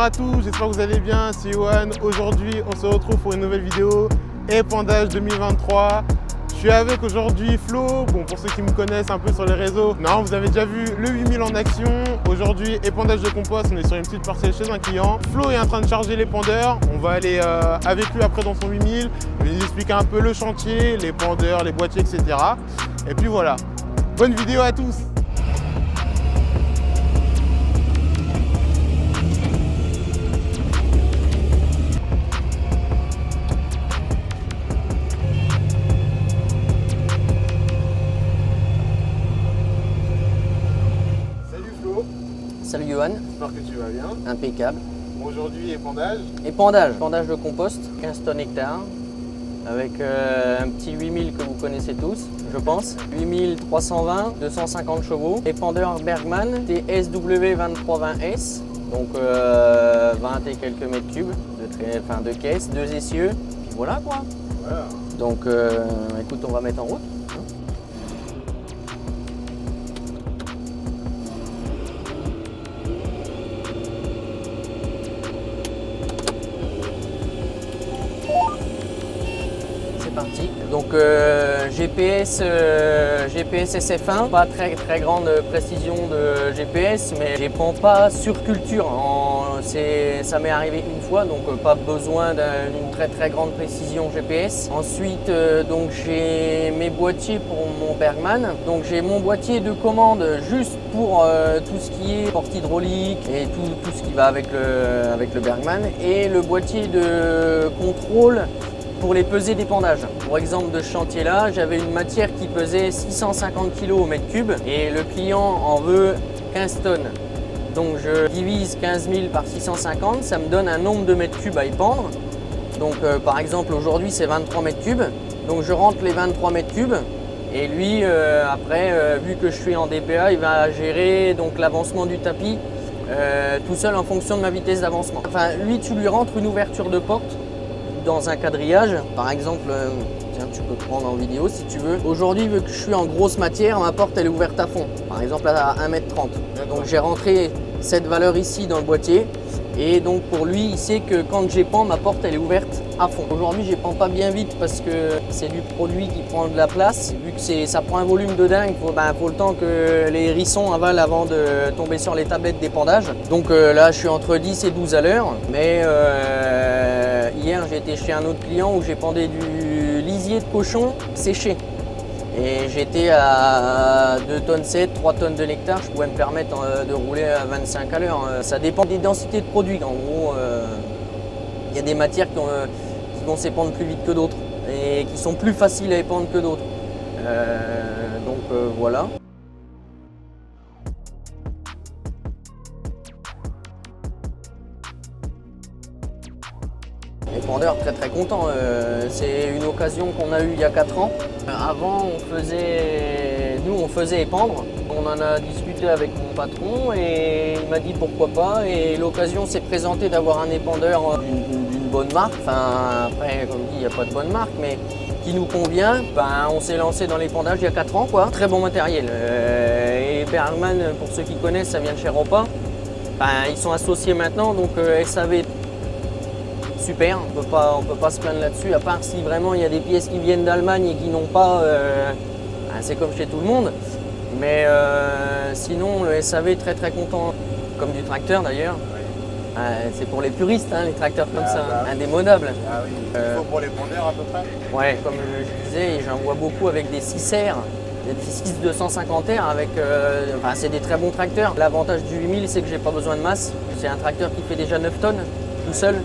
à tous, j'espère que vous allez bien, c'est Yohan. Aujourd'hui, on se retrouve pour une nouvelle vidéo épandage 2023. Je suis avec aujourd'hui Flo. Bon, pour ceux qui me connaissent un peu sur les réseaux, non, vous avez déjà vu le 8000 en action. Aujourd'hui, épandage de compost, on est sur une petite parcelle chez un client. Flo est en train de charger l'épandeur. On va aller avec lui après dans son 8000. Je vais lui expliquer un peu le chantier, l'épandeur, les boîtiers, etc. Et puis voilà, bonne vidéo à tous. Salut Yohan. J'espère que tu vas bien. Impeccable. Aujourd'hui, épandage. Épandage de compost, 15 tonnes hectares, avec un petit 8000 que vous connaissez tous, je pense. 8320, 250 chevaux. Épandeur Bergman, TSW2320S, donc 20 et quelques mètres cubes de caisse, 2 essieux, puis voilà quoi. Voilà. Donc écoute, on va mettre en route. Parti. Donc GPS SF1, pas très grande précision de GPS, mais j'épand pas sur culture. Ça m'est arrivé une fois, donc pas besoin d'une très grande précision GPS. Ensuite, donc j'ai mes boîtiers pour mon Bergman. Donc j'ai mon boîtier de commande juste pour tout ce qui est porte hydraulique et tout ce qui va avec le Bergman, et le boîtier de contrôle pour les pesées d'épandage. Pour exemple de ce chantier là, j'avais une matière qui pesait 650 kg au mètre cube et le client en veut 15 tonnes. Donc je divise 15 000 par 650, ça me donne un nombre de mètres cubes à épandre. Donc par exemple aujourd'hui c'est 23 mètres cubes, donc je rentre les 23 mètres cubes et lui après vu que je suis en DPA, il va gérer donc l'avancement du tapis tout seul en fonction de ma vitesse d'avancement. Enfin lui, tu lui rentres une ouverture de porte dans un quadrillage, par exemple, tiens, tu peux prendre en vidéo si tu veux. Aujourd'hui, vu que je suis en grosse matière, ma porte elle est ouverte à fond, par exemple à 1,30 m. Donc j'ai rentré cette valeur ici dans le boîtier, et donc pour lui, il sait que quand j'épand, ma porte elle est ouverte à fond. Aujourd'hui, j'épand pas bien vite parce que c'est du produit qui prend de la place. Vu que ça prend un volume de dingue, faut le temps que les hérissons avalent avant de tomber sur les tablettes d'épandage. Donc là, je suis entre 10 et 12 à l'heure, mais hier, j'ai été chez un autre client où j'épandais du lisier de cochon séché. Et j'étais à 2 tonnes 7, 3 tonnes de nectar, je pouvais me permettre de rouler à 25 à l'heure. Ça dépend des densités de produits. En gros, il y a des matières qui vont s'épandre plus vite que d'autres et qui sont plus faciles à épandre que d'autres. Donc voilà. Épandeur très content, c'est une occasion qu'on a eue il y a 4 ans. Avant on faisait épandre, on en a discuté avec mon patron et il m'a dit pourquoi pas, et l'occasion s'est présentée d'avoir un épandeur d'une bonne marque. Enfin après comme dit il n'y a pas de bonne marque mais qui nous convient. Ben, on s'est lancé dans l'épandage il y a 4 ans quoi. Très bon matériel, et Bergman, pour ceux qui connaissent, ça vient de chez Ropa. Ben, ils sont associés maintenant, donc SAV super, on peut pas se plaindre là-dessus, à part si vraiment il y a des pièces qui viennent d'Allemagne et qui n'ont pas, c'est comme chez tout le monde, mais sinon le SAV très content, comme du tracteur d'ailleurs. C'est pour les puristes, hein, les tracteurs comme ça, bah, indémodables. Ah oui, il faut pour l'épandeur à peu près. Ouais, comme je disais, j'en vois beaucoup avec des 6R, des 6 250R avec, enfin c'est des très bons tracteurs. L'avantage du 8000, c'est que j'ai pas besoin de masse, c'est un tracteur qui fait déjà 9 tonnes tout seul.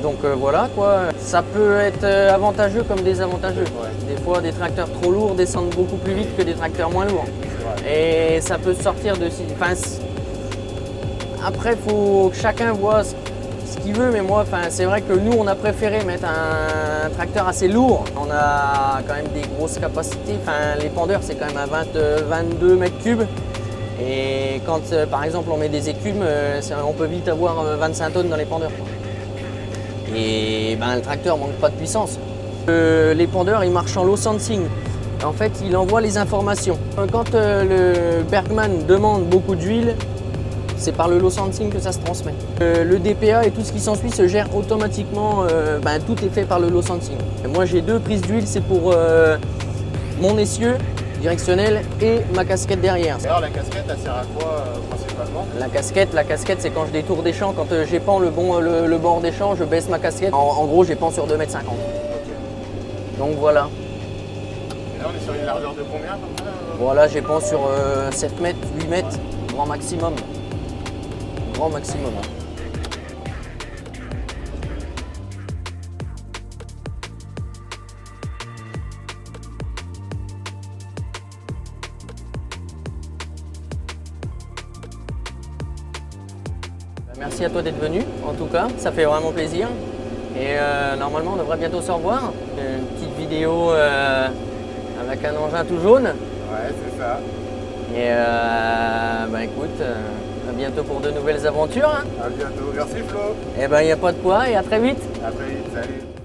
Donc voilà quoi, ça peut être avantageux comme désavantageux. Ouais. Des fois des tracteurs trop lourds descendent beaucoup plus vite que des tracteurs moins lourds. Et ça peut sortir de... Enfin, après, il faut que chacun voit ce qu'il veut, mais moi, c'est vrai que nous, on a préféré mettre un tracteur assez lourd. On a quand même des grosses capacités, l'épandeur c'est quand même à 22 mètres cubes. Et quand par exemple on met des écumes, on peut vite avoir 25 tonnes dans l'épandeur. Et le tracteur manque pas de puissance. L'épandeur il marche en low sensing. En fait il envoie les informations. Quand le Bergman demande beaucoup d'huile, c'est par le low sensing que ça se transmet. Le DPA et tout ce qui s'ensuit se gère automatiquement, tout est fait par le low sensing. Et moi j'ai 2 prises d'huile, c'est pour mon essieu directionnel et ma casquette derrière. D'ailleurs, la casquette, elle sert à quoi principalement? La casquette c'est quand je détourne des champs, quand j'épand le bord des champs, je baisse ma casquette. En gros, j'épand sur 2,50 m. Okay. Donc voilà. Et là, on est sur une largeur de combien comme ça? Voilà, j'épand sur 7 mètres, 8 mètres, grand maximum. Grand maximum. Merci à toi d'être venu, en tout cas, ça fait vraiment plaisir. Et normalement, on devrait bientôt se revoir. Une petite vidéo avec un engin tout jaune. Ouais, c'est ça. Et écoute, à bientôt pour de nouvelles aventures. Hein. À bientôt. Merci Flo. Et il n'y a pas de quoi et à très vite. À très vite, salut.